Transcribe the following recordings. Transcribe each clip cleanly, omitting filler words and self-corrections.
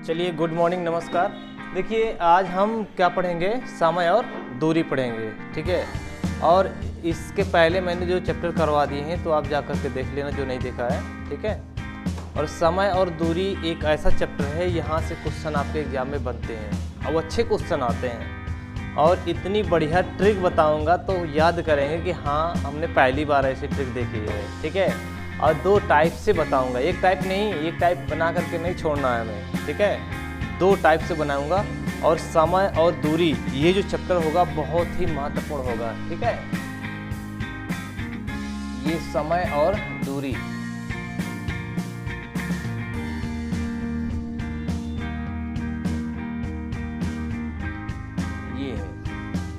चलिए, good morning, नमस्कार। देखिए, आज हम क्या पढ़ेंगे, समय और दूरी पढ़ेंगे, ठीक है। और इसके पहले मैंने जो चैप्टर करवा दिए हैं तो आप जा कर के देख लेना जो नहीं देखा है, ठीक है। और समय और दूरी एक ऐसा चैप्टर है, यहाँ से क्वेश्चन आपके एग्जाम में बनते हैं और अच्छे क्वेश्चन आते हैं। और इतनी बढ़िया ट्रिक बताऊंगा तो याद करेंगे कि हाँ, हमने पहली बार ऐसी ट्रिक देखी है, ठीक है। और दो टाइप से बताऊंगा, एक टाइप नहीं, एक टाइप बना करके नहीं छोड़ना है हमें, ठीक है। दो टाइप से बनाऊंगा। और समय और दूरी ये जो चैप्टर होगा बहुत ही महत्वपूर्ण होगा, ठीक है। ये समय और दूरी, ये है,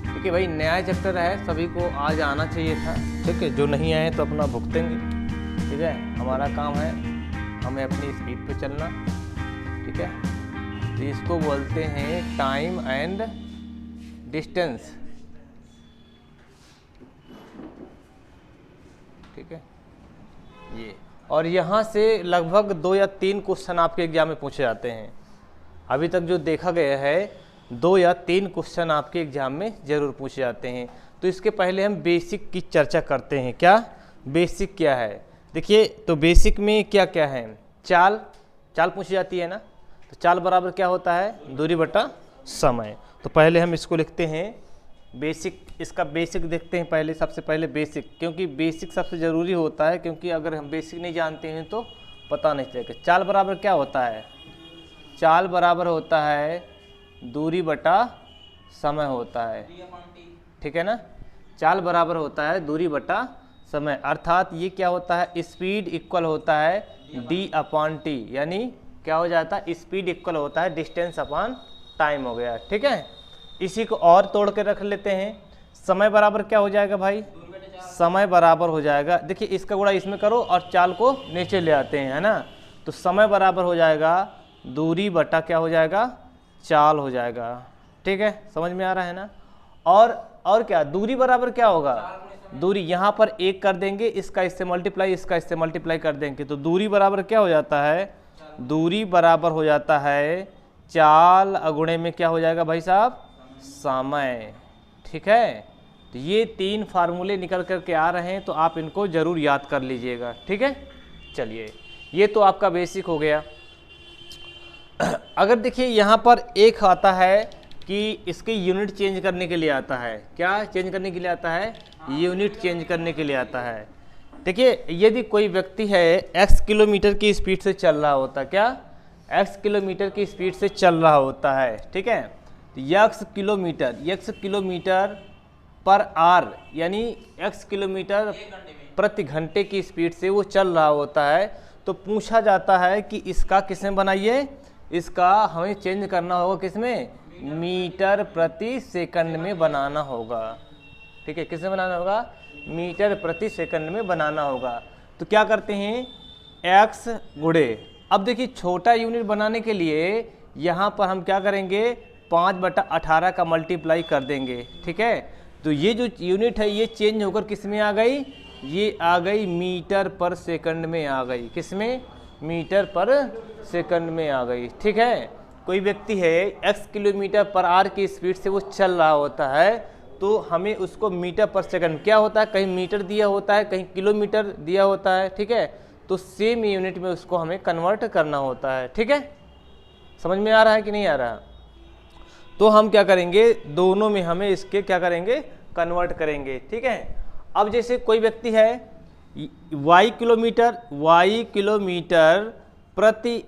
ठीक है भाई। नया चैप्टर है, सभी को आज आना चाहिए था, ठीक है। जो नहीं आए तो अपना भुगतेंगे, ठीक है। हमारा काम है हमें अपनी स्पीड पे चलना, ठीक है। तो इसको बोलते हैं टाइम एंड डिस्टेंस, ठीक है ये। और यहाँ से लगभग 2 या 3 क्वेश्चन आपके एग्जाम में पूछे जाते हैं। अभी तक जो देखा गया है 2 या 3 क्वेश्चन आपके एग्जाम में ज़रूर पूछे जाते हैं। तो इसके पहले हम बेसिक की चर्चा करते हैं। क्या बेसिक क्या है, देखिए। तो बेसिक में क्या क्या है, चाल पूछी जाती है ना। तो चाल बराबर क्या होता है, दूरी बटा समय। तो पहले हम इसको लिखते हैं बेसिक। इसका बेसिक देखते हैं पहले, सबसे पहले बेसिक, क्योंकि बेसिक सबसे ज़रूरी होता है, क्योंकि अगर हम बेसिक नहीं जानते हैं तो पता नहीं चलेगा। चाल बराबर क्या होता है, चाल बराबर होता है दूरी बटा समय होता है, ठीक है ना। चाल बराबर होता है दूरी बटा समय, अर्थात ये क्या होता है, स्पीड इक्वल होता है d/t, यानी क्या हो जाता है, स्पीड इक्वल होता है डिस्टेंस अपॉन टाइम हो गया, ठीक है। इसी को और तोड़ के रख लेते हैं। समय बराबर क्या हो जाएगा भाई, समय बराबर हो जाएगा, देखिए इसका गुणा इसमें करो और चाल को नीचे ले आते हैं, है ना। तो समय बराबर हो जाएगा दूरी बटा क्या हो जाएगा, चाल हो जाएगा, ठीक है। समझ में आ रहा है ना। और क्या, दूरी बराबर क्या होगा, दूरी यहाँ पर 1 कर देंगे, इसका इससे मल्टीप्लाई, इसका इससे मल्टीप्लाई कर देंगे, तो दूरी बराबर क्या हो जाता है, दूरी बराबर हो जाता है चाल अगुणे में क्या हो जाएगा भाई साहब, समय, ठीक है। तो ये 3 फार्मूले निकल करके आ रहे हैं, तो आप इनको जरूर याद कर लीजिएगा, ठीक है। चलिए, ये तो आपका बेसिक हो गया। अगर देखिए यहाँ पर एक आता है कि इसकी यूनिट चेंज करने के लिए आता है, क्या चेंज करने के लिए आता है, यूनिट चेंज करने के लिए आता है। देखिए, यदि कोई व्यक्ति है x किलोमीटर की स्पीड से चल रहा होता, क्या x किलोमीटर की स्पीड से चल रहा होता है, ठीक है। तो x किलोमीटर पर आर, यानी x किलोमीटर प्रति घंटे की स्पीड से वो चल रहा होता है। तो पूछा जाता है कि इसका किसमें बनाइए, इसका हमें चेंज करना होगा किसमें, मीटर प्रति सेकंड में बनाना होगा, ठीक है। किसमें बनाना होगा, मीटर प्रति सेकंड में बनाना होगा। तो क्या करते हैं, x गुणे, अब देखिए छोटा यूनिट बनाने के लिए यहाँ पर हम क्या करेंगे, 5/18 का मल्टीप्लाई कर देंगे, ठीक है। तो ये जो यूनिट है ये चेंज होकर किस में आ गई, ये आ गई मीटर पर सेकंड में आ गई, किसमें, मीटर पर सेकंड में आ गई, ठीक है। कोई व्यक्ति है x किलोमीटर पर आर की स्पीड से वो चल रहा होता है, तो हमें उसको मीटर पर सेकंड, क्या होता है, कहीं मीटर दिया होता है, कहीं किलोमीटर दिया होता है, ठीक है। तो सेम यूनिट में उसको हमें कन्वर्ट करना होता है, ठीक है। समझ में आ रहा है कि नहीं आ रहा। तो हम क्या करेंगे, दोनों में हमें इसके क्या करेंगे, कन्वर्ट करेंगे, ठीक है। अब जैसे कोई व्यक्ति है y किलोमीटर प्रति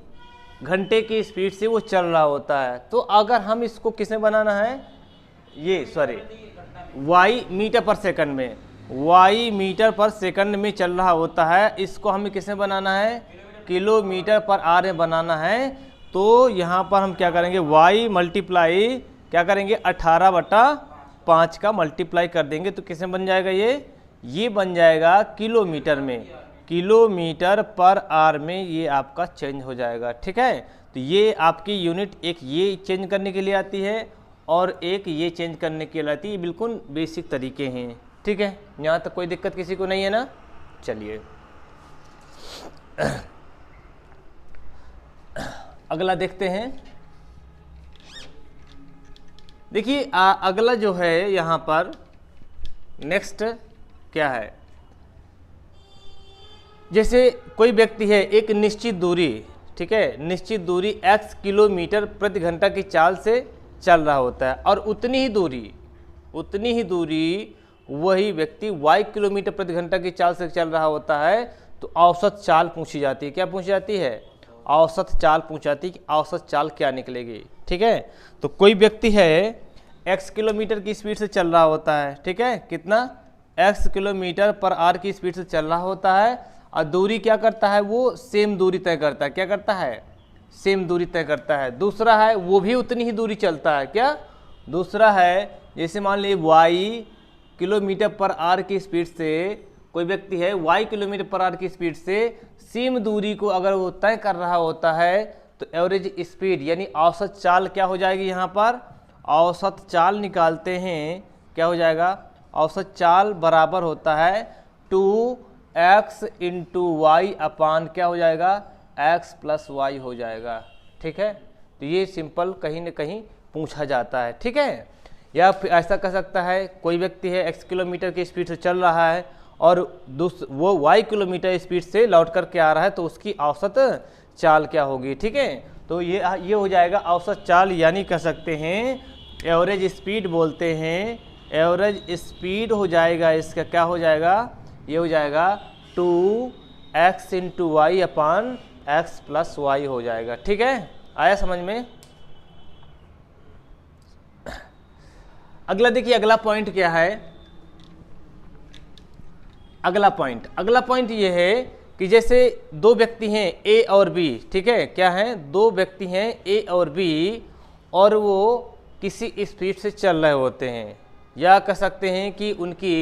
घंटे की स्पीड से वो चल रहा होता है, तो अगर हम इसको किसने बनाना है, ये सॉरी y मीटर पर सेकंड में, y मीटर पर सेकंड में चल रहा होता है, इसको हमें किसमें बनाना है, किलोमीटर पर आर में बनाना है। तो यहाँ पर हम क्या करेंगे, y मल्टीप्लाई क्या करेंगे, 18/5 का मल्टीप्लाई कर देंगे, तो किसमें बन जाएगा, ये बन जाएगा किलोमीटर में, किलोमीटर पर आर में ये आपका चेंज हो जाएगा, ठीक है। तो ये आपकी यूनिट एक ये चेंज करने के लिए आती है और एक ये चेंज करने के लिए आती है, ये बिल्कुल बेसिक तरीके हैं, ठीक है। यहाँ तक कोई दिक्कत किसी को नहीं है ना। चलिए अगला देखते हैं। देखिए अगला जो है यहाँ पर नेक्स्ट क्या है, जैसे कोई व्यक्ति है एक निश्चित दूरी, ठीक है, निश्चित दूरी x किलोमीटर प्रति घंटा की चाल से चल रहा होता है और उतनी ही दूरी वही व्यक्ति y किलोमीटर प्रति घंटा की चाल से चल रहा होता है, तो औसत चाल पूछी जाती है। क्या पूछी जाती है? औसत चाल पूछी जाती है कि औसत चाल क्या निकलेगी। ठीक है, तो कोई व्यक्ति है x किलोमीटर की स्पीड से चल रहा होता है, ठीक है, कितना, x किलोमीटर पर आर की स्पीड से चल रहा होता है और दूरी क्या करता है, वो सेम दूरी तय करता है। क्या करता है? सेम दूरी तय करता है। दूसरा है वो भी उतनी ही दूरी चलता है। क्या? दूसरा है जैसे मान लीजिए y किलोमीटर पर आर की स्पीड से, कोई व्यक्ति है y किलोमीटर पर आर की स्पीड से सेम दूरी को अगर वो तय कर रहा होता है तो एवरेज स्पीड यानी औसत चाल क्या हो जाएगी, यहाँ पर औसत चाल निकालते हैं, क्या हो जाएगा, औसत चाल बराबर होता है 2x इंटू वाई अपान क्या हो जाएगा, x प्लस वाई हो जाएगा। ठीक है, तो ये सिंपल कहीं ना कहीं पूछा जाता है। ठीक है, या फिर ऐसा कर सकता है कोई व्यक्ति है x किलोमीटर की स्पीड से चल रहा है और वो y किलोमीटर स्पीड से लौट करके आ रहा है, तो उसकी औसत चाल क्या होगी। ठीक है, तो ये हो जाएगा औसत चाल, यानी कह सकते हैं एवरेज स्पीड बोलते हैं। एवरेज स्पीड हो जाएगा इसका, क्या हो जाएगा, ये हो जाएगा 2x इंटू वाई अपान x प्लस वाई हो जाएगा। ठीक है, आया समझ में? अगला देखिए, अगला पॉइंट क्या है, अगला पॉइंट ये है कि जैसे दो व्यक्ति हैं ए और बी, ठीक है, क्या है, दो व्यक्ति हैं ए और बी और वो किसी स्पीड से चल रहे होते हैं, या कह सकते हैं कि उनकी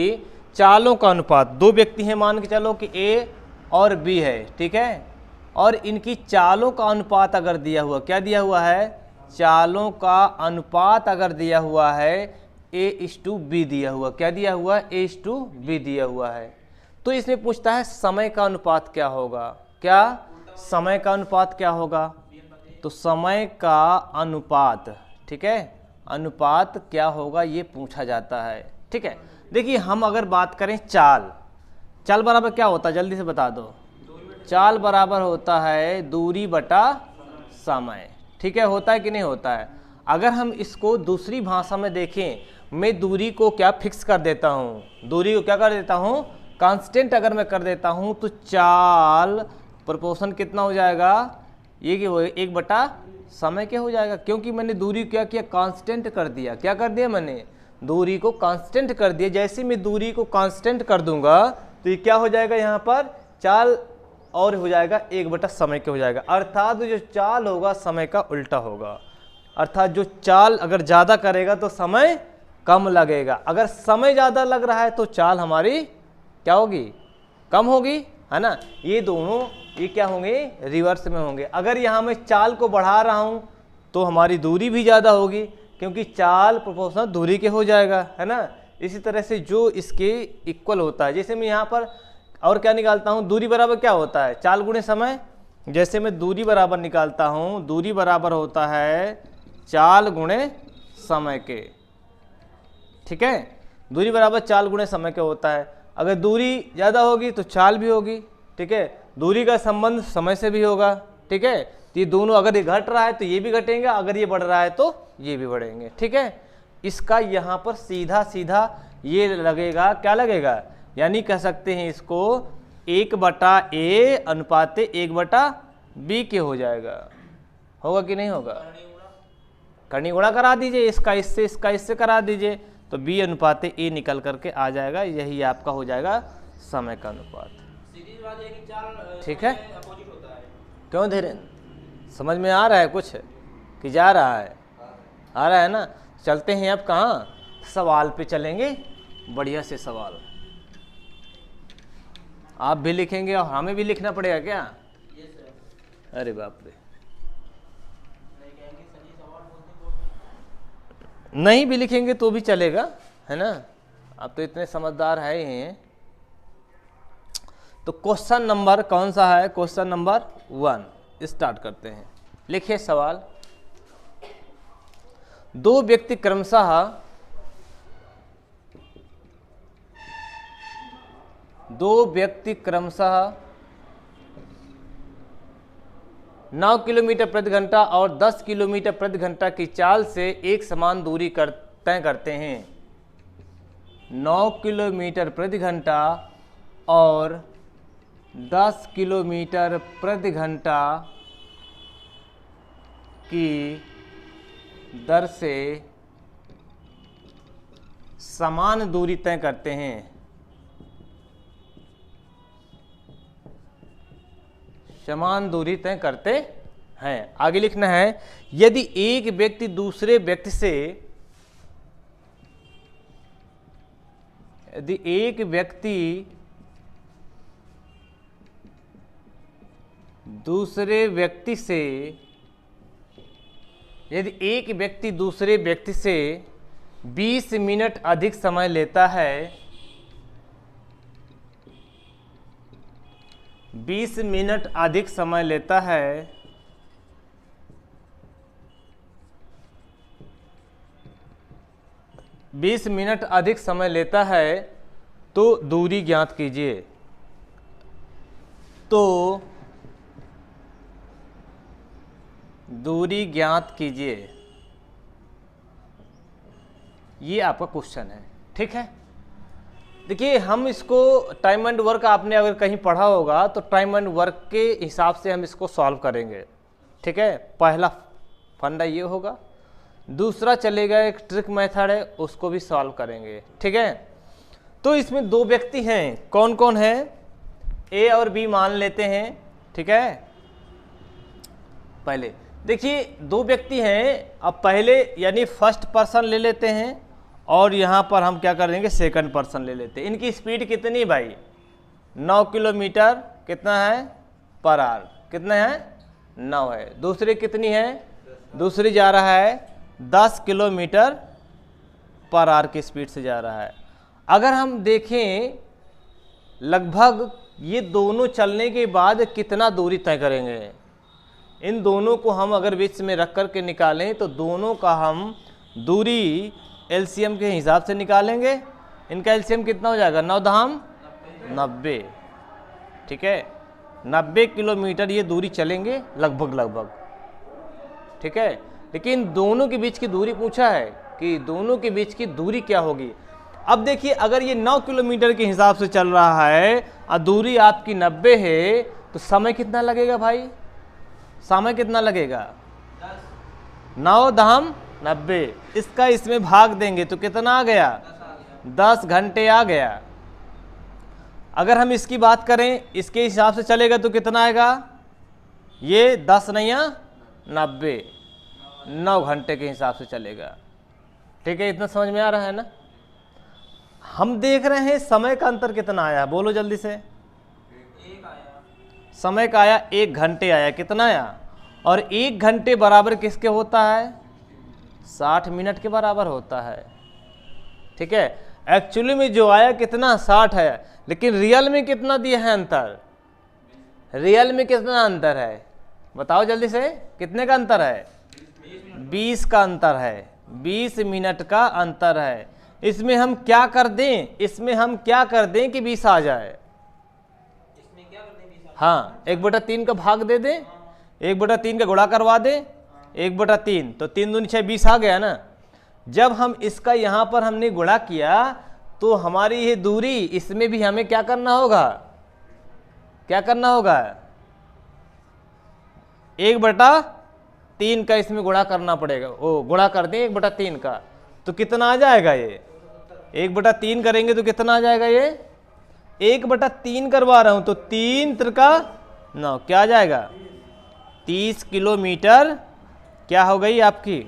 चालों का अनुपात, दो व्यक्ति हैं मान के चलो कि ए और बी है, ठीक है, और इनकी चालों का अनुपात अगर दिया हुआ, क्या दिया हुआ है, चालों का अनुपात अगर दिया हुआ है A/B दिया हुआ, क्या दिया हुआ, A/B दिया हुआ है, तो इसमें पूछता है समय का अनुपात क्या होगा। क्या समय का अनुपात क्या होगा, तो समय का अनुपात, ठीक है, अनुपात क्या होगा ये पूछा जाता है। ठीक है, देखिए हम अगर बात करें चाल बराबर क्या होता है, जल्दी से बता दो, चाल बराबर होता है दूरी बटा समय। ठीक है, होता है कि नहीं होता है। अगर हम इसको दूसरी भाषा में देखें, मैं दूरी को क्या फिक्स कर देता हूँ, दूरी को क्या कर देता हूँ, कांस्टेंट अगर मैं कर देता हूँ, तो चाल प्रोपोर्शन कितना हो जाएगा, ये कि वो 1 बटा समय क्या हो जाएगा, क्योंकि मैंने दूरी क्या किया, कांस्टेंट कर दिया। क्या कर दिया मैंने, दूरी को कांस्टेंट कर दिया। जैसे मैं दूरी को कांस्टेंट कर दूंगा तो ये क्या हो जाएगा, यहाँ पर चाल और हो जाएगा 1 बटा समय क्या हो जाएगा, अर्थात जो चाल होगा समय का उल्टा होगा। अर्थात जो चाल अगर ज़्यादा करेगा तो समय कम लगेगा, अगर समय ज़्यादा लग रहा है तो चाल हमारी क्या होगी, कम होगी, है ना। ये दोनों ये क्या होंगे, रिवर्स में होंगे। अगर यहाँ मैं चाल को बढ़ा रहा हूँ तो हमारी दूरी भी ज़्यादा होगी, क्योंकि चाल प्रोपोर्शनल दूरी के हो जाएगा, है ना। इसी तरह से जो इसके इक्वल होता है, जैसे मैं यहाँ पर और क्या निकालता हूँ, दूरी बराबर क्या होता है, चाल गुणे समय। जैसे मैं दूरी बराबर निकालता हूँ, दूरी बराबर होता है चाल गुणे समय के। ठीक है, दूरी बराबर चाल गुणे समय के होता है। अगर दूरी ज़्यादा होगी तो चाल भी होगी। ठीक है, दूरी का संबंध समय से भी होगा। ठीक है, तो ये दोनों, अगर ये घट रहा है तो ये भी घटेंगे, अगर ये बढ़ रहा है तो ये भी बढ़ेंगे। ठीक है, इसका यहाँ पर सीधा सीधा ये लगेगा, क्या लगेगा, यानी कह सकते हैं इसको 1/A अनुपाते 1/B के हो जाएगा। होगा कि नहीं होगा, करनी गुणा करा दीजिए, इसका इससे करा दीजिए, तो B अनुपाते A निकल करके आ जाएगा। यही आपका हो जाएगा समय का अनुपात। ठीक है, क्यों धीरे, समझ में आ रहा है कुछ कि जा रहा है, आ रहा है ना। चलते हैं अब कहाँ, सवाल पे चलेंगे, बढ़िया से सवाल आप भी लिखेंगे और हमें भी लिखना पड़ेगा क्या। अरे बाप रे, नहीं भी लिखेंगे तो भी चलेगा, है ना, आप तो इतने समझदार है ही हैं। तो क्वेश्चन नंबर कौन सा है, क्वेश्चन नंबर 1 स्टार्ट करते हैं। लिखिए सवाल, दो व्यक्ति क्रमशः 9 किलोमीटर प्रति घंटा और 10 किलोमीटर प्रति घंटा की चाल से एक समान दूरी तय करते हैं। 9 किलोमीटर प्रति घंटा और 10 किलोमीटर प्रति घंटा की दर से समान दूरी तय करते हैं। समान दूरी तय करते हैं। आगे लिखना है, यदि एक व्यक्ति दूसरे व्यक्ति से यदि एक व्यक्ति दूसरे व्यक्ति से 20 मिनट अधिक समय लेता है, 20 मिनट अधिक समय लेता है, 20 मिनट अधिक समय लेता है तो दूरी ज्ञात कीजिए। तो दूरी ज्ञात कीजिए, ये आपका क्वेश्चन है। ठीक है, देखिए हम इसको टाइम एंड वर्क आपने अगर कहीं पढ़ा होगा तो टाइम एंड वर्क के हिसाब से हम इसको सॉल्व करेंगे। ठीक है, पहला फंडा ये होगा, दूसरा चलेगा एक ट्रिक मेथड है, उसको भी सॉल्व करेंगे। ठीक है, तो इसमें दो व्यक्ति हैं, कौन कौन है, ए और बी मान लेते हैं। ठीक है, पहले देखिए दो व्यक्ति हैं, अब पहले यानी फर्स्ट पर्सन ले लेते हैं और यहाँ पर हम क्या कर देंगे, सेकंड पर्सन ले लेते हैं। इनकी स्पीड कितनी भाई, 9 किलोमीटर कितना है पर आवर, कितना है 9 है। दूसरी कितनी है, दूसरी जा रहा है 10 किलोमीटर पर आवर की स्पीड से जा रहा है। अगर हम देखें लगभग ये दोनों चलने के बाद कितना दूरी तय करेंगे, इन दोनों को हम अगर बीच में रख कर के निकालें तो दोनों का हम दूरी एलसीएम के हिसाब से निकालेंगे। इनका एलसीएम कितना हो जाएगा, 9 धाम 90। ठीक है, 90 किलोमीटर ये दूरी चलेंगे लगभग। ठीक है, लेकिन दोनों के बीच की दूरी पूछा है कि दोनों के बीच की दूरी क्या होगी। अब देखिए अगर ये 9 किलोमीटर के हिसाब से चल रहा है और दूरी आपकी 90 है तो समय कितना लगेगा भाई, समय कितना लगेगा, 9 धाम 90। इसका इसमें भाग देंगे तो कितना आ गया, 10 घंटे आ गया। अगर हम इसकी बात करें इसके हिसाब से चलेगा तो कितना आएगा, ये 10 नहीं 90, 9 घंटे के हिसाब से चलेगा। ठीक है, इतना समझ में आ रहा है ना। हम देख रहे हैं समय का अंतर कितना आया, बोलो जल्दी से। समय का आया 1 घंटे आया, कितना आया, और 1 घंटे बराबर किसके होता है, 60 मिनट के बराबर होता है। ठीक है, एक्चुअली में जो आया कितना 60 है, लेकिन रियल में कितना दिया है अंतर, रियल में कितना अंतर है बताओ जल्दी से, कितने का अंतर है, 20 का अंतर है, 20 मिनट का अंतर है। इसमें हम क्या कर दें, इसमें हम क्या कर दें कि 20 आ जाए, हाँ 1/3 का भाग दे दें, 1/3 का गुणा करवा दें, 1/3 तो 3 दूनी 6 20 आ गया ना। जब हम इसका यहाँ पर हमने गुणा किया तो हमारी ये दूरी, इसमें भी हमें क्या करना होगा, क्या करना होगा, 1/3 का इसमें गुणा करना पड़ेगा। ओ गुणा कर दें 1/3 का तो कितना आ जाएगा, ये 1/3 करेंगे तो कितना आ जाएगा, ये 1/3 करवा रहा हूं तो 3 त्रिका 9, क्या आ जाएगा 30 किलोमीटर क्या हो गई आपकी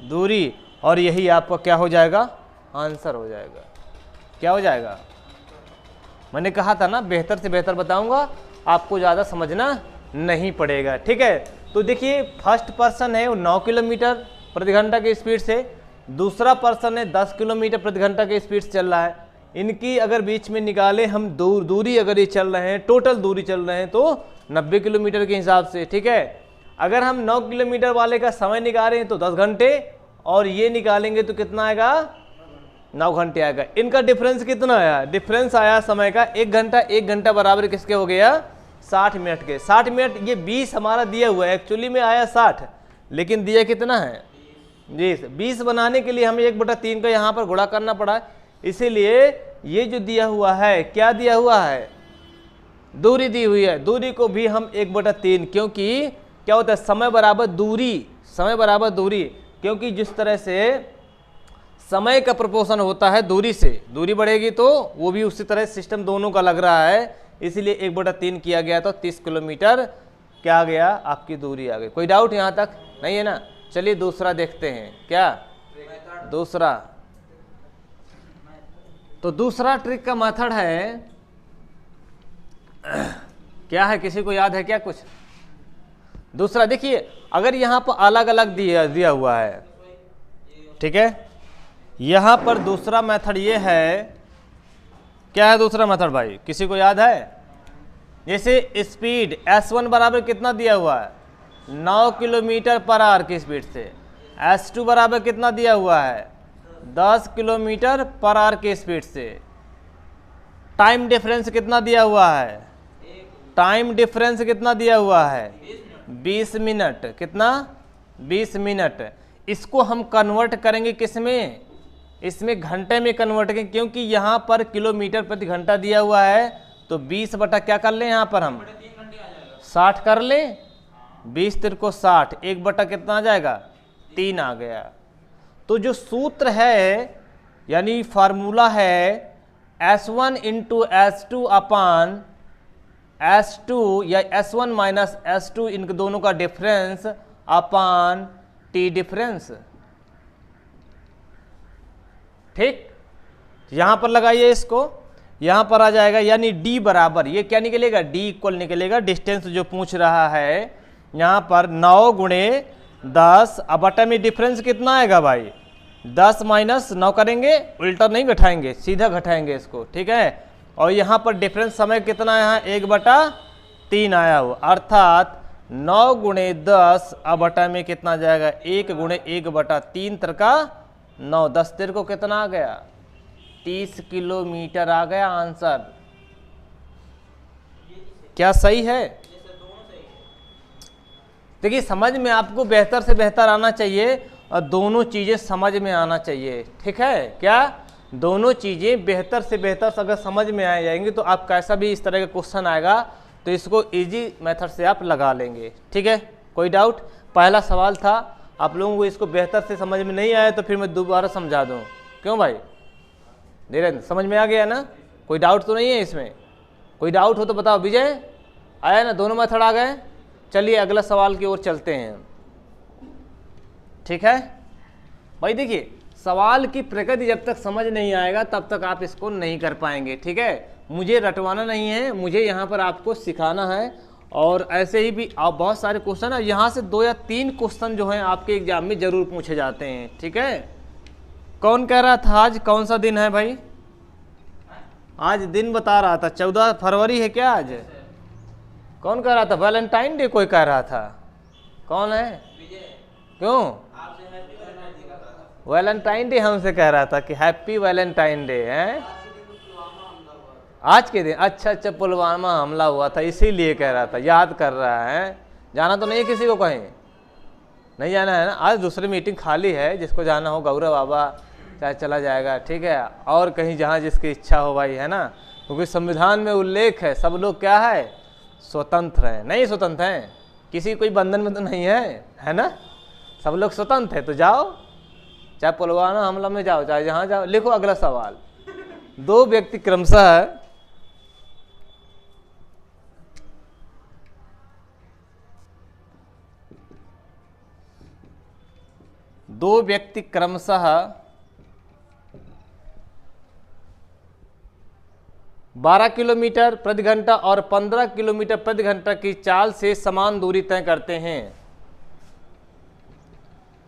दूरी, और यही आपका क्या हो जाएगा, आंसर हो जाएगा। क्या हो जाएगा, मैंने कहा था ना बेहतर से बेहतर बताऊंगा, आपको ज़्यादा समझना नहीं पड़ेगा। ठीक है, तो देखिए फर्स्ट पर्सन है वो 9 किलोमीटर प्रति घंटा की स्पीड से, दूसरा पर्सन है 10 किलोमीटर प्रति घंटा की स्पीड से चल रहा है। इनकी अगर बीच में निकाले हम दूरी, अगर ये चल रहे हैं टोटल दूरी चल रहे हैं तो 90 किलोमीटर के हिसाब से। ठीक है, अगर हम 9 किलोमीटर वाले का समय निकालें तो 10 घंटे और ये निकालेंगे तो कितना आएगा, 9 घंटे आएगा। इनका डिफरेंस कितना आया, डिफरेंस आया समय का 1 घंटा। 1 घंटा बराबर किसके हो गया, 60 मिनट के। 60 मिनट, ये 20 हमारा दिया हुआ है, एक्चुअली में आया 60, लेकिन दिया कितना है 20। 20 बनाने के लिए हमें 1/3 का यहाँ पर गुणा करना पड़ा, इसीलिए ये जो दिया हुआ है, क्या दिया हुआ है, दूरी दी हुई है। दूरी को भी हम 1/3, क्योंकि क्या होता है, समय बराबर दूरी, समय बराबर दूरी, क्योंकि जिस तरह से समय का प्रोपोर्शन होता है दूरी से, दूरी बढ़ेगी तो वो भी उसी तरह सिस्टम दोनों का लग रहा है, इसीलिए 1/3 किया गया। तो 30 किलोमीटर क्या आ गया, आपकी दूरी आ गई। कोई डाउट यहाँ तक नहीं है ना। चलिए दूसरा देखते हैं, क्या दूसरा, तो दूसरा ट्रिक का मेथड है, क्या है, किसी को याद है क्या कुछ। दूसरा देखिए, अगर यहाँ पर अलग अलग दिया हुआ है, ठीक है, यहाँ पर दूसरा मेथड ये है, क्या है दूसरा मेथड भाई, किसी को याद है। जैसे स्पीड S1 बराबर कितना दिया हुआ है, 9 किलोमीटर पर आवर की स्पीड से। S2 बराबर कितना दिया हुआ है, 10 किलोमीटर पर आवर की स्पीड से। टाइम डिफरेंस कितना दिया हुआ है, टाइम डिफरेंस कितना दिया हुआ है, 20 मिनट। कितना, 20 मिनट। इसको हम कन्वर्ट करेंगे किस में, इसमें घंटे में कन्वर्ट करेंगे, क्योंकि यहाँ पर किलोमीटर प्रति घंटा दिया हुआ है। तो 20 बटा क्या कर लें, यहाँ पर हम 60 कर लें, 20 × 60, 1 बटा कितना आ जाएगा, 3 आ गया। तो जो सूत्र है, यानी फार्मूला है, S1 × S2 अपान S2 या S1 माइनस S2, इन दोनों का डिफरेंस अपान T डिफरेंस। ठीक, यहां पर लगाइए इसको, यहां पर आ जाएगा, यानी D बराबर, ये क्या निकलेगा, D इक्वल निकलेगा, डिस्टेंस जो पूछ रहा है यहां पर 9 × 10, अब बटा में डिफरेंस कितना आएगा भाई, 10 माइनस 9 करेंगे, उल्टा नहीं घटाएंगे, सीधा घटाएंगे इसको, ठीक है। और यहाँ पर डिफरेंस समय कितना है, 1/3 आया हो, अर्थात 9 × 10, अब बटा में कितना जाएगा, 1 × 1/3 का 9, 10 तिर को कितना आ गया, 30 किलोमीटर आ गया आंसर। क्या सही है, देखिए समझ में आपको बेहतर से बेहतर आना चाहिए, और दोनों चीजें समझ में आना चाहिए, ठीक है। क्या, दोनों चीजें बेहतर से बेहतर अगर समझ में आ जाएंगी तो आप कैसा भी इस तरह का क्वेश्चन आएगा तो इसको इजी मेथड से आप लगा लेंगे, ठीक है। कोई डाउट, पहला सवाल था, आप लोगों को इसको बेहतर से समझ में नहीं आया तो फिर मैं दोबारा समझा दूं, क्यों भाई धीरेन्द्र, समझ में आ गया ना, कोई डाउट तो नहीं है इसमें। कोई डाउट हो तो बताओ। विजय, आया ना, दोनों मेथड आ गए। चलिए अगला सवाल की ओर चलते हैं, ठीक है भाई। देखिए सवाल की प्रकृति जब तक समझ नहीं आएगा तब तक आप इसको नहीं कर पाएंगे, ठीक है। मुझे रटवाना नहीं है, मुझे यहाँ पर आपको सिखाना है। और ऐसे ही भी आप बहुत सारे क्वेश्चन है, यहाँ से 2 या 3 क्वेश्चन जो हैं आपके एग्जाम में जरूर पूछे जाते हैं, ठीक है। कौन कह रहा था आज कौन सा दिन है भाई, आज दिन बता रहा था 14 फरवरी है क्या आज, कौन कह रहा था, वैलेंटाइन डे कोई कह रहा था, कौन है, क्यों वैलेंटाइन डे हमसे कह रहा था कि हैप्पी वैलेंटाइन डे है आज के दिन। अच्छा अच्छा, पुलवामा हमला हुआ था इसीलिए कह रहा था, याद कर रहा है। जाना तो नहीं है किसी को, कहीं नहीं जाना है ना, आज दूसरी मीटिंग खाली है, जिसको जाना हो गौरव बाबा चाहे चला जाएगा, ठीक है। और कहीं जहाँ जिसकी इच्छा हो भाई, है ना, क्योंकि संविधान में उल्लेख है सब लोग क्या है, स्वतंत्र हैं। नहीं स्वतंत्र हैं, किसी कोई बंधन में तो नहीं है ना, सब लोग स्वतंत्र है। तो जाओ, चाहे पुलवामा हमला में जाओ, चाहे जहाँ जाओ। लिखो अगला सवाल, 2 व्यक्ति क्रमशः दो व्यक्ति क्रमशः 12 किलोमीटर प्रति घंटा और 15 किलोमीटर प्रति घंटा की चाल से समान दूरी तय करते हैं।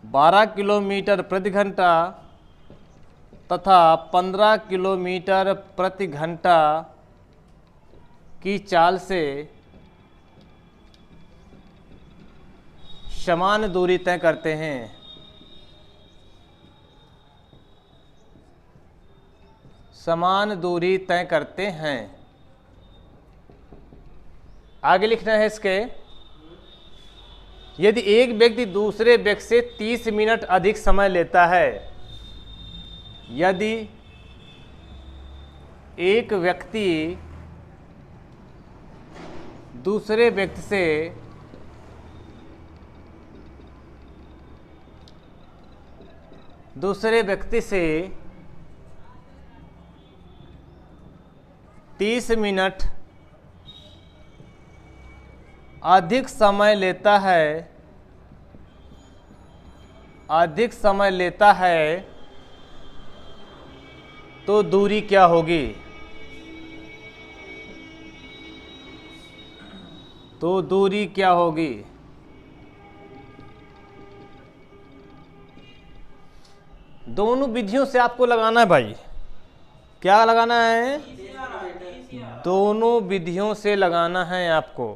12 किलोमीटर प्रति घंटा तथा 15 किलोमीटर प्रति घंटा की चाल से समान दूरी तय करते हैं। समान दूरी तय करते हैं। आगे लिखना है इसके, यदि एक व्यक्ति दूसरे व्यक्ति से 30 मिनट अधिक समय लेता है, यदि एक व्यक्ति दूसरे व्यक्ति से दूसरे व्यक्ति से 30 मिनट अधिक समय लेता है तो दूरी क्या होगी? तो दूरी क्या होगी? दोनों विधियों से आपको लगाना है भाई। क्या लगाना है? दोनों विधियों से लगाना है आपको।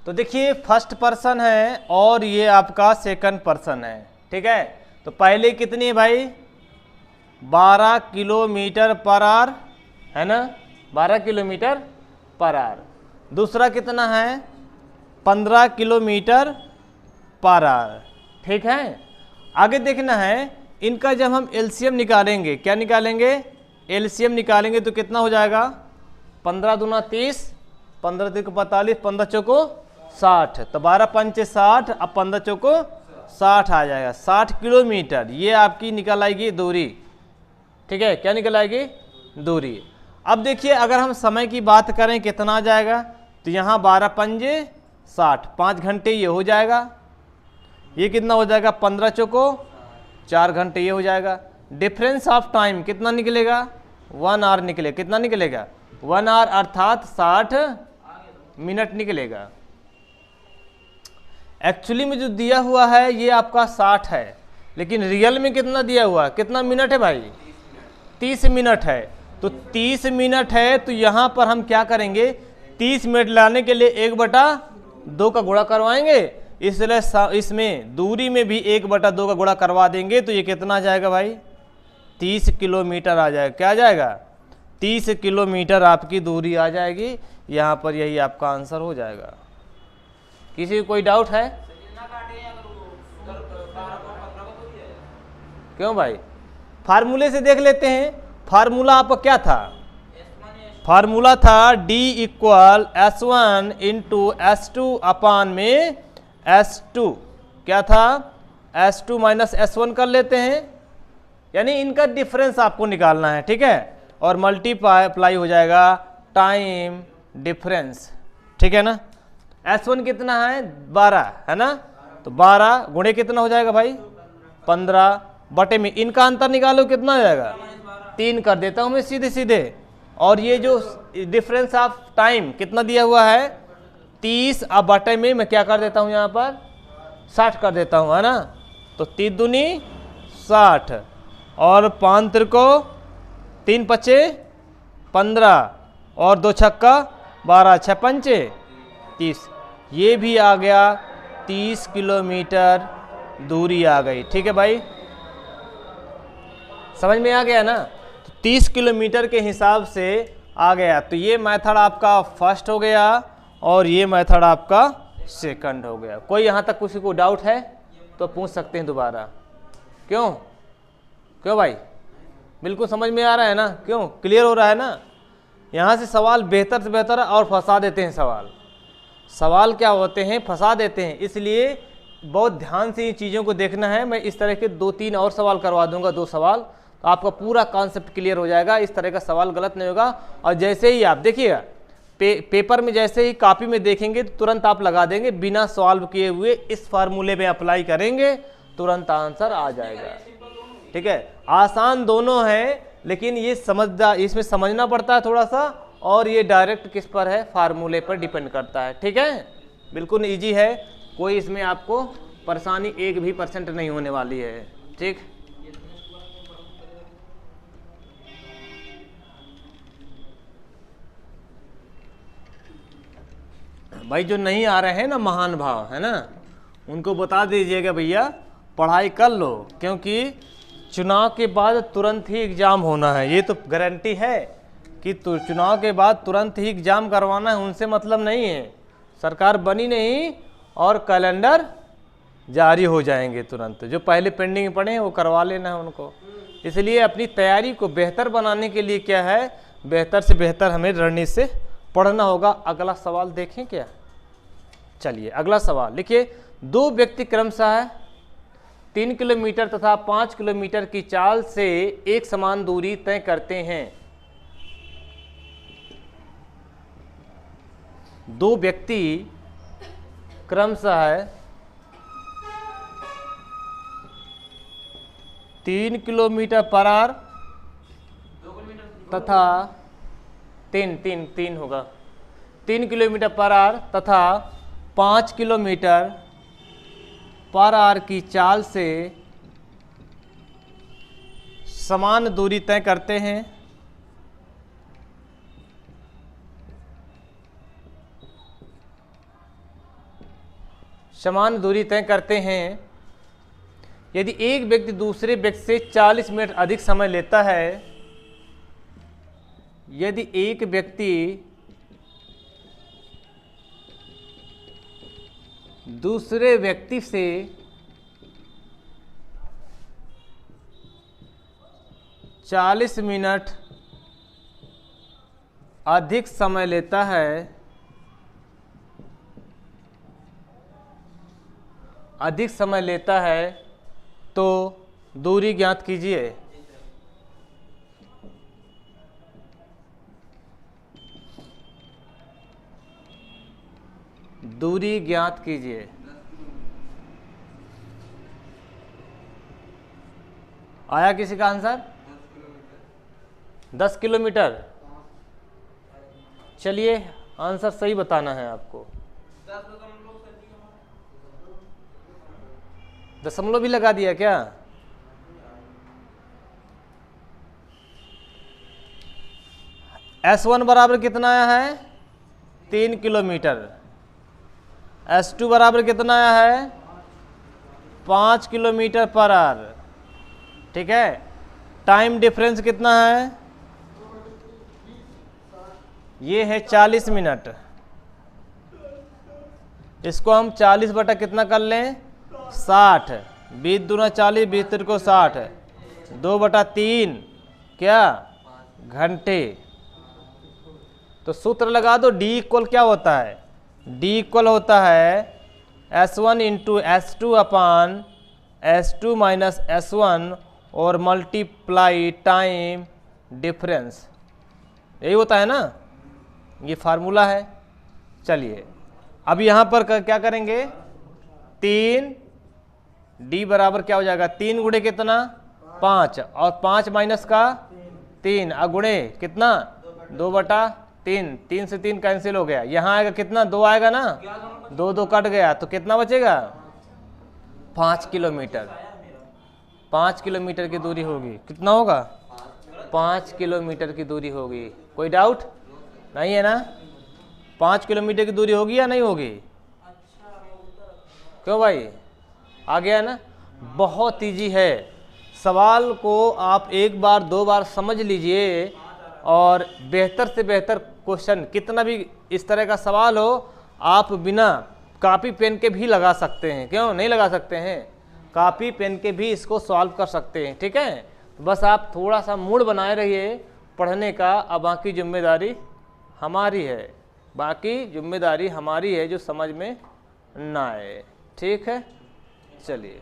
तो देखिए फर्स्ट पर्सन है और ये आपका सेकंड पर्सन है, ठीक है। तो पहले कितनी है भाई? 12 किलोमीटर पर आवर, है ना, 12 किलोमीटर पर आवर। दूसरा कितना है? 15 किलोमीटर पर आवर, ठीक है। आगे देखना है इनका, जब हम एलसीएम निकालेंगे, क्या निकालेंगे? एलसीएम निकालेंगे तो कितना हो जाएगा? 15 दूना 30, 15 तिक 45, 15 चौको 60, तो 12 पंचे 60, अब 15 चौको 60 आ जाएगा। 60 किलोमीटर ये आपकी निकल आएगी दूरी, ठीक है। क्या निकल आएगी? दूरी। अब देखिए अगर हम समय की बात करें कितना आ जाएगा, तो यहाँ 12 पंजे 60, 5 घंटे ये हो जाएगा। ये कितना हो जाएगा? 15 चौको 4 घंटे ये हो जाएगा। डिफरेंस ऑफ टाइम कितना निकलेगा? 1 आवर निकलेगा। कितना निकलेगा? 1 आवर अर्थात 60 मिनट निकलेगा। एक्चुअली में जो दिया हुआ है ये आपका 60 है, लेकिन रियल में कितना दिया हुआ है? कितना मिनट है भाई? 30 मिनट है। तो 30 मिनट है तो यहाँ पर हम क्या करेंगे? 30 मिनट लाने के लिए 1/2 का गुणा करवाएंगे, इसलिए इसमें दूरी में भी 1/2 का गुणा करवा देंगे। तो ये कितना आ जाएगा भाई? 30 किलोमीटर आ जाएगा। क्या आ जाएगा? 30 किलोमीटर आपकी दूरी आ जाएगी। यहाँ पर यही आपका आंसर हो जाएगा। किसी को कोई डाउट है? क्यों भाई? फार्मूले से देख लेते हैं। फार्मूला आपका क्या था? फार्मूला था D = S1 × S2 अपान में S2। क्या था? S2 - S1 कर लेते हैं, यानी इनका डिफरेंस आपको निकालना है, ठीक है। और मल्टीप्लाई हो जाएगा टाइम डिफरेंस, ठीक है ना। S1 कितना है? 12 है ना, तो 12 गुणे कितना हो जाएगा भाई? 15 बटे में इनका अंतर निकालो, कितना हो जाएगा? 3 कर देता हूं मैं सीधे सीधे। और ये जो डिफरेंस ऑफ टाइम कितना दिया हुआ है? 30, अब बटे में मैं क्या कर देता हूं यहाँ पर? 60 कर देता हूं, है ना। तो 3 दूनी 60 और 5 तिरको 3 पचे 15 और 2 छक्का 12, 6 पंचे 30। ये भी आ गया 30 किलोमीटर दूरी आ गई, ठीक है भाई। समझ में आ गया ना? तो 30 किलोमीटर के हिसाब से आ गया। तो ये मेथड आपका फर्स्ट हो गया और ये मेथड आपका सेकंड हो गया। कोई यहाँ तक किसी को डाउट है तो पूछ सकते हैं दोबारा। क्यों भाई? बिल्कुल समझ में आ रहा है ना? क्यों? क्लियर हो रहा है ना? यहाँ से सवाल बेहतर से बेहतर और फंसा देते हैं। सवाल क्या होते हैं? फंसा देते हैं। इसलिए बहुत ध्यान से इन चीज़ों को देखना है। मैं इस तरह के 2-3 और सवाल करवा दूंगा, 2 सवाल, तो आपका पूरा कॉन्सेप्ट क्लियर हो जाएगा। इस तरह का सवाल गलत नहीं होगा। और जैसे ही आप देखिएगा पेपर में, जैसे ही कॉपी में देखेंगे तो तुरंत आप लगा देंगे, बिना सॉल्व किए हुए इस फार्मूले में अप्लाई करेंगे, तुरंत आंसर आ जाएगा, ठीक है। आसान दोनों है, लेकिन ये इसमें समझना पड़ता है थोड़ा सा, और ये डायरेक्ट किस पर है? फार्मूले पर डिपेंड करता है, ठीक है। बिल्कुल इजी है, कोई इसमें आपको परेशानी 1% नहीं होने वाली है, ठीक। भाई जो नहीं आ रहे हैं ना महान भाव, है ना, उनको बता दीजिएगा भैया पढ़ाई कर लो, क्योंकि चुनाव के बाद तुरंत ही एग्ज़ाम होना है, ये तो गारंटी है कि चुनाव के बाद तुरंत ही एग्ज़ाम करवाना है, उनसे मतलब नहीं है। सरकार बनी नहीं और कैलेंडर जारी हो जाएंगे तुरंत, जो पहले पेंडिंग पड़े हैं वो करवा लेना है उनको। इसलिए अपनी तैयारी को बेहतर बनाने के लिए क्या है, बेहतर से बेहतर हमें रणनीति से पढ़ना होगा। अगला सवाल देखें क्या, चलिए अगला सवाल लिखिए। दो व्यक्ति क्रमशः 3 किलोमीटर तथा 5 किलोमीटर की चाल से एक समान दूरी तय करते हैं। दो व्यक्ति क्रमशः 3 किलोमीटर पर आवर तथा 3 होगा 3 किलोमीटर पर आवर तथा 5 किलोमीटर पर आवर की चाल से समान दूरी तय करते हैं। समान दूरी तय करते हैं यदि एक व्यक्ति दूसरे व्यक्ति से 40 मिनट अधिक समय लेता है। यदि एक व्यक्ति दूसरे व्यक्ति से 40 मिनट अधिक समय लेता है, तो दूरी ज्ञात कीजिए। दूरी ज्ञात कीजिए। आया किसी का आंसर? 10 किलोमीटर। चलिए आंसर सही बताना है आपको। दशमलव भी लगा दिया क्या? S1 बराबर कितना आया है? 3 किलोमीटर। S2 बराबर कितना आया है? 5 किलोमीटर पर आवर। ठीक है, टाइम डिफरेंस कितना है? ये है 40 मिनट। इसको हम 40 बटा कितना कर लें? 60। 20 दूना 40, 20 तिरको 60, 2/3 क्या घंटे। तो सूत्र लगा दो, D इक्वल क्या होता है? D इक्वल होता है S1 इंटू S2 अपान S2 माइनस S1 और मल्टीप्लाई टाइम डिफरेंस। यही होता है ना, ये फार्मूला है। चलिए अब यहाँ पर क्या करेंगे? 3 D बराबर क्या हो जाएगा? 3 गुणे कितना? 5 और 5 माइनस का 3 गुणे कितना? 2/3। 3 से 3 कैंसिल हो गया। यहाँ आएगा कितना? 2 आएगा ना, 2 कट गया तो कितना बचेगा? 5 किलोमीटर। 5 किलोमीटर की दूरी होगी। कितना होगा? 5 किलोमीटर की दूरी होगी। कोई डाउट नहीं है ना? 5 किलोमीटर की दूरी होगी या नहीं होगी? क्यों भाई, आ गया ना? बहुत इजी है। सवाल को आप एक बार 2 बार समझ लीजिए और बेहतर से बेहतर क्वेश्चन, कितना भी इस तरह का सवाल हो, आप बिना कॉपी पेन के भी लगा सकते हैं। क्यों नहीं लगा सकते हैं? कॉपी पेन के भी इसको सॉल्व कर सकते हैं। ठीक है, बस आप थोड़ा सा मूड बनाए रहिए पढ़ने का। अब बाकी जिम्मेदारी हमारी है, बाकी जिम्मेदारी हमारी है जो समझ में ना आए। ठीक है, चलिए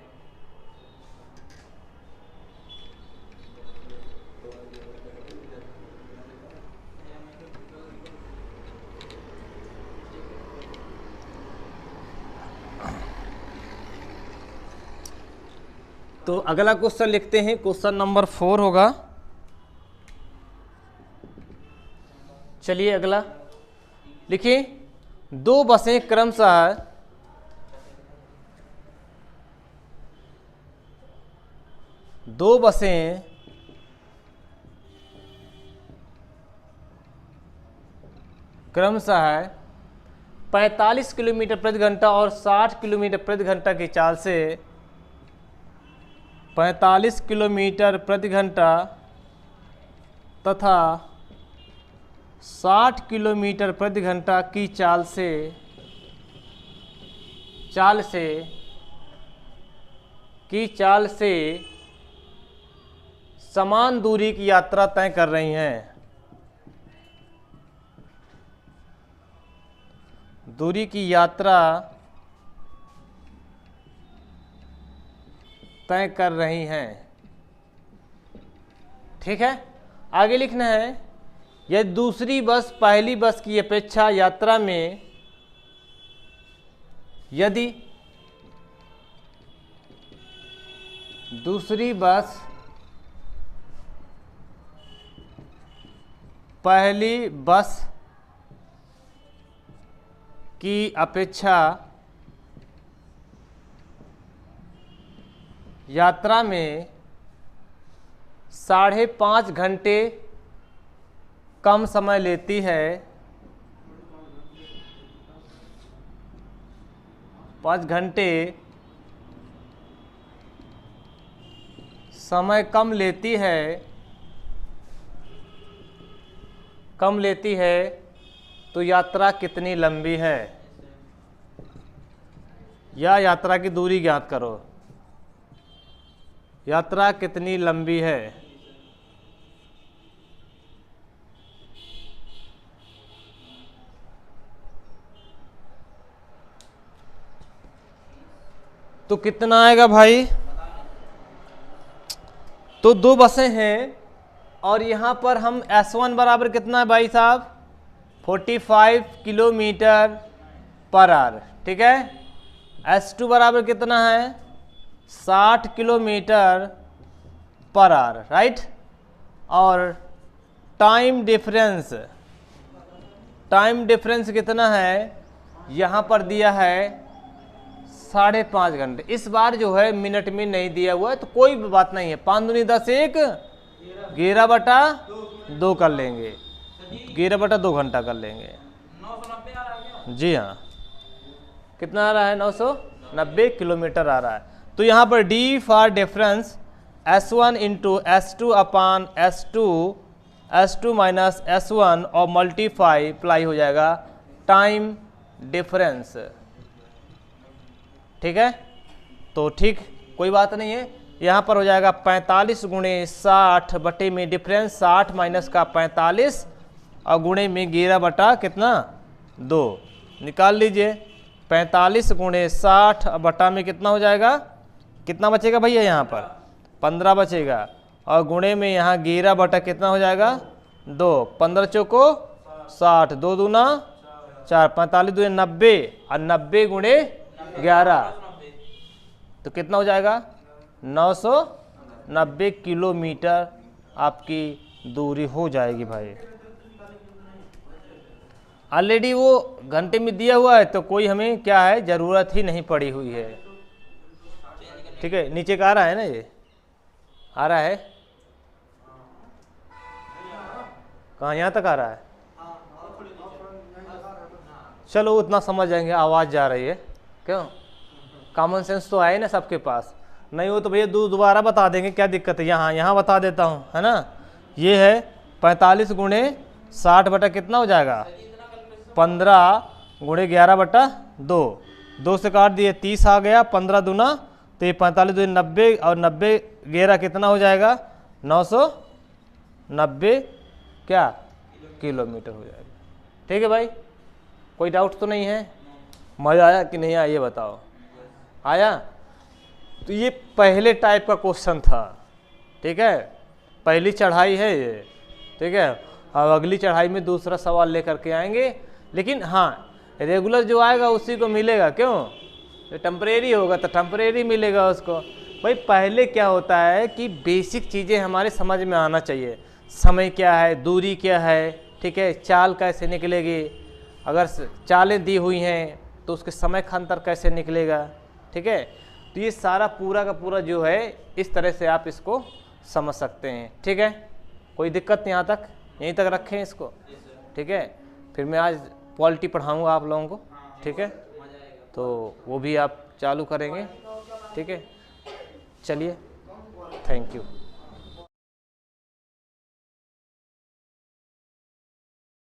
तो अगला क्वेश्चन लिखते हैं। क्वेश्चन नंबर 4 होगा। चलिए अगला लिखिए। 2 बसें क्रमशः क्रमशः 45 किलोमीटर प्रति घंटा और 60 किलोमीटर प्रति घंटा की चाल से 45 किलोमीटर प्रति घंटा तथा 60 किलोमीटर प्रति घंटा की चाल से समान दूरी की यात्रा तय कर रही हैं। दूरी की यात्रा तय कर रही हैं। ठीक है, आगे लिखना है, यदि दूसरी बस पहली बस की अपेक्षा यात्रा में यदि दूसरी बस पहली बस की अपेक्षा यात्रा में 5.5 घंटे कम समय लेती है, 5 घंटे समय कम लेती है तो यात्रा कितनी लंबी है, या यात्रा की दूरी ज्ञात करो। यात्रा कितनी लंबी है। तो कितना आएगा भाई, तो 2 बसें हैं और यहाँ पर हम S1 बराबर कितना है भाई साहब, 45 किलोमीटर पर आवर। ठीक है, S2 बराबर कितना है, 60 किलोमीटर पर आवर, राइट। और टाइम डिफरेंस कितना है, यहाँ पर दिया है 5.5 घंटे। इस बार जो है मिनट में नहीं दिया हुआ है तो कोई बात नहीं है, 5 दूनी 10 1 11/2 कर लेंगे, 11/2 घंटा कर लेंगे। 990 आ रहा है। जी हाँ, कितना आ रहा है, 990 किलोमीटर आ रहा है। तो यहाँ पर D for difference S1 into S2 upon S2 minus S1 और मल्टीप्लाई हो जाएगा टाइम डिफरेंस। ठीक है, तो ठीक, कोई बात नहीं है। यहाँ पर हो जाएगा 45 गुणे 60 बटे में डिफरेंस 60 माइनस का 45 और गुणे में 11 बटा कितना 2 निकाल लीजिए। 45 गुणे 60 बटा में कितना हो जाएगा, कितना बचेगा भैया, यहाँ पर 15 बचेगा और गुणे में यहाँ 11 बटा कितना हो जाएगा 2, 15 चौको 60, 2 दूना 4, 45 दूने 90 और 90 गुणे 11 तो कितना हो जाएगा 990 किलोमीटर आपकी दूरी हो जाएगी भाई। ऑलरेडी वो घंटे में दिया हुआ है तो कोई हमें क्या है ज़रूरत ही नहीं पड़ी हुई है। ठीक है, नीचे का आ रहा है ना, ये आ रहा है कहाँ, यहाँ तक आ रहा है। चलो उतना समझ जाएंगे, आवाज़ जा रही है क्यों, कॉमन सेंस तो आए ना सबके पास, नहीं हो तो भैया दोबारा बता देंगे, क्या दिक्कत है। यहाँ बता देता हूँ, है ना। ये है 45 गुणे 60 बटा कितना हो जाएगा 15 गुणे 11 बटा 2, 2 से काट दिए 30 आ गया, 15 दूना तो ये 45 दूनी 90 और 90 11 कितना हो जाएगा 990 क्या किलोमीटर हो जाएगा। ठीक है भाई, कोई डाउट तो नहीं है, मज़ा आया कि नहीं आया ये बताओ, आया। तो ये पहले टाइप का क्वेश्चन था। ठीक है, पहली चढ़ाई है ये। ठीक है, अब अगली चढ़ाई में दूसरा सवाल लेकर के आएंगे, लेकिन हाँ रेगुलर जो आएगा उसी को मिलेगा, क्यों, तो टेम्परेरी होगा तो टेम्परेरी मिलेगा उसको। भाई पहले क्या होता है कि बेसिक चीज़ें हमारे समझ में आना चाहिए, समय क्या है, दूरी क्या है, ठीक है, चाल कैसे निकलेगी, अगर चालें दी हुई हैं तो उसके समय का अंतर कैसे निकलेगा। ठीक है, तो ये सारा पूरा का पूरा जो है इस तरह से आप इसको समझ सकते हैं। ठीक है, कोई दिक्कत नहीं, यहाँ तक यहीं तक रखें इसको। ठीक है, फिर मैं आज पॉलिटी पढ़ाऊँगा आप लोगों को। ठीक है, तो वो भी आप चालू करेंगे। ठीक है, चलिए। Thank you.